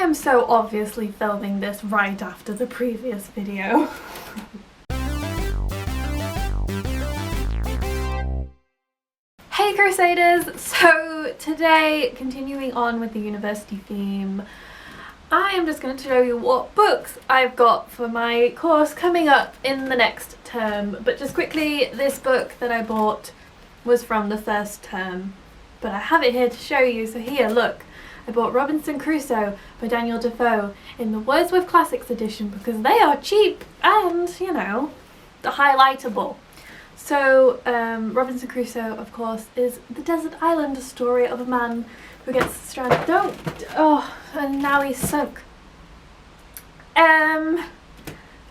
am so obviously filming this right after the previous video. Hey Crusaders! So today, continuing on with the university theme, I am just going to show you what books I've got for my course coming up in the next term. But just quickly, this book that I bought was from the first term, but I have it here to show you. So here, look, I bought Robinson Crusoe by Daniel Defoe in the Wordsworth Classics edition because they are cheap and, you know, the highlightable. So Robinson Crusoe, of course, is the desert island story of a man who gets stranded. And now he's sunk.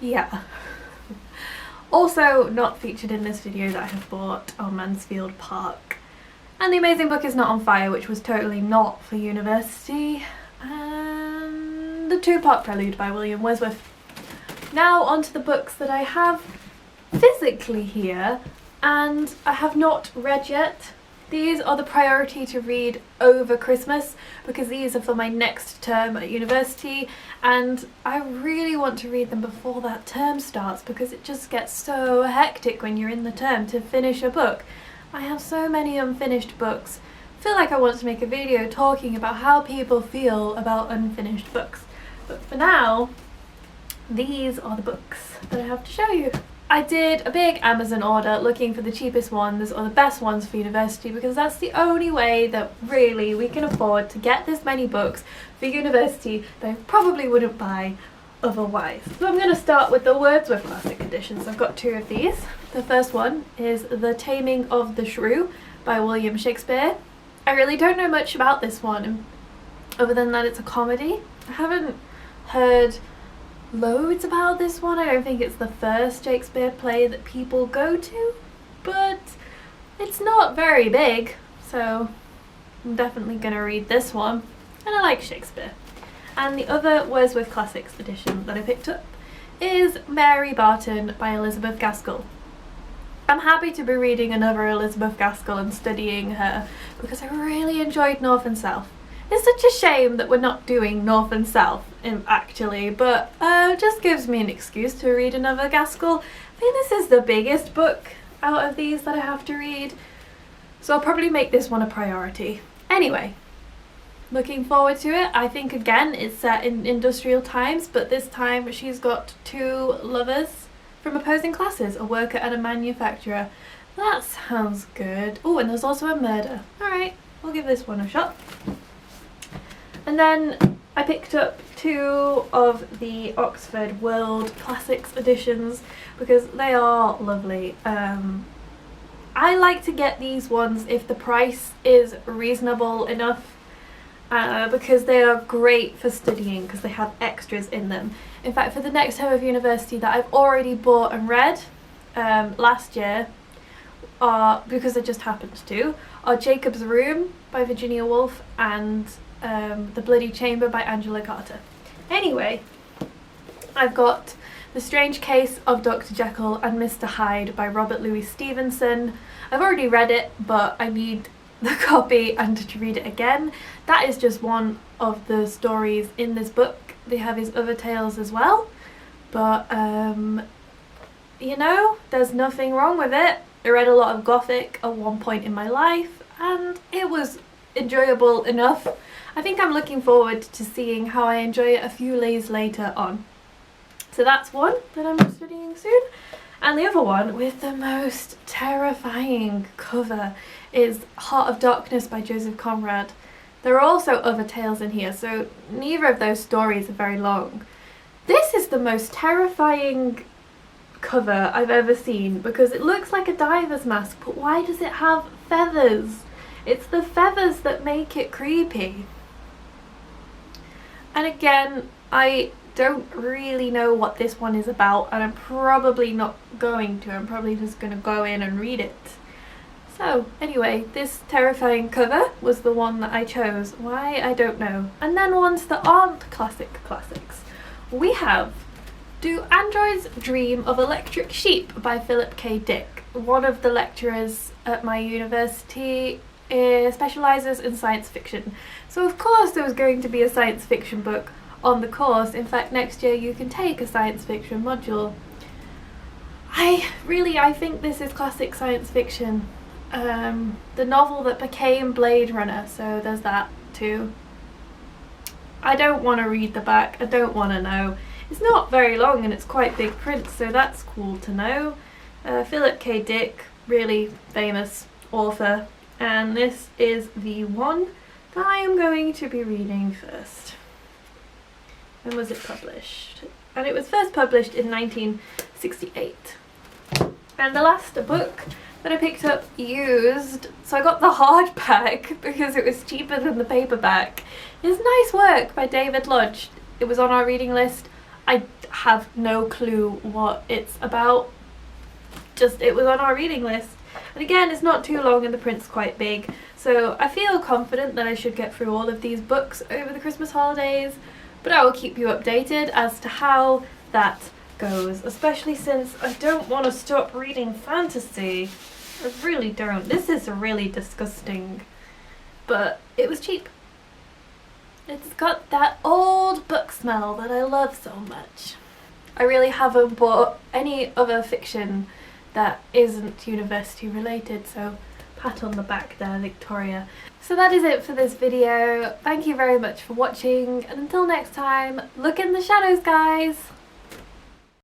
Yeah. Also not featured in this video that I have bought on Mansfield Park. And The Amazing Book Is Not on Fire, which was totally not for university. And The Two-Part Prelude by William Wordsworth. Now onto the books that I have physically here and I have not read yet. These are the priority to read over Christmas because these are for my next term at university and I really want to read them before that term starts because it just gets so hectic when you're in the term to finish a book. I have so many unfinished books. I feel like I want to make a video talking about how people feel about unfinished books. But for now, these are the books that I have to show you. I did a big Amazon order looking for the cheapest ones or the best ones for university because that's the only way that really we can afford to get this many books for university that I probably wouldn't buy otherwise. So I'm going to start with the Wordsworth Classic editions. I've got two of these. The first one is The Taming of the Shrew by William Shakespeare. I really don't know much about this one other than that it's a comedy. I haven't heard loads about this one. I don't think it's the first Shakespeare play that people go to, but it's not very big, so I'm definitely going to read this one, and I like Shakespeare. And the other Wordsworth Classics edition that I picked up is Mary Barton by Elizabeth Gaskell. I'm happy to be reading another Elizabeth Gaskell and studying her because I really enjoyed North and South. It's such a shame that we're not doing North and South actually, but it just gives me an excuse to read another Gaskell. I think this is the biggest book out of these that I have to read, so I'll probably make this one a priority. Anyway, looking forward to it. I think again it's set in industrial times, but this time she's got two lovers from opposing classes, a worker and a manufacturer. That sounds good. Oh, and there's also a murder. Alright, we'll give this one a shot. And then I picked up two of the Oxford World Classics editions because they are lovely. I like to get these ones if the price is reasonable enough because they are great for studying because they have extras in them. In fact, for the next term of university that I've already bought and read last year, because I just happened to, are Jacob's Room by Virginia Woolf and The Bloody Chamber by Angela Carter. Anyway, I've got The Strange Case of Dr. Jekyll and Mr Hyde by Robert Louis Stevenson. I've already read it, but I need the copy and to read it again. That is just one of the stories in this book. They have his other tales as well, but you know, there's nothing wrong with it. I read a lot of Gothic at one point in my life and it was enjoyable enough. I think I'm looking forward to seeing how I enjoy it a few days later on. So that's one that I'm studying soon. And the other one with the most terrifying cover is Heart of Darkness by Joseph Conrad. There are also other tales in here, so neither of those stories are very long. This is the most terrifying cover I've ever seen because it looks like a diver's mask, but why does it have feathers? It's the feathers that make it creepy. And again, I don't really know what this one is about and I'm probably not going to. I'm probably just going to go in and read it. So anyway, this terrifying cover was the one that I chose. Why? I don't know. And then ones that aren't classics. We have Do Androids Dream of Electric Sheep by Philip K. Dick. One of the lecturers at my university specialises in science fiction. So of course there was going to be a science fiction book on the course. In fact, next year you can take a science fiction module. I think this is classic science fiction. The novel that became Blade Runner, so there's that too. I don't want to read the back, I don't want to know. It's not very long and it's quite big print, so that's cool to know. Philip K. Dick, really famous author, and this is the one that I am going to be reading first. When was it published? And it was first published in 1968. And the last book that I picked up used, so I got the hardback because it was cheaper than the paperback, is Nice Work by David Lodge. It was on our reading list. I have no clue what it's about, just it was on our reading list. And again, it's not too long and the print's quite big, so I feel confident that I should get through all of these books over the Christmas holidays, but I will keep you updated as to how that goes, especially since I don't want to stop reading fantasy. I really don't. This is really disgusting, but it was cheap. It's got that old book smell that I love so much. I really haven't bought any other fiction that isn't university related, so pat on the back there, Victoria. So that is it for this video. Thank you very much for watching, and until next time, look in the shadows, guys!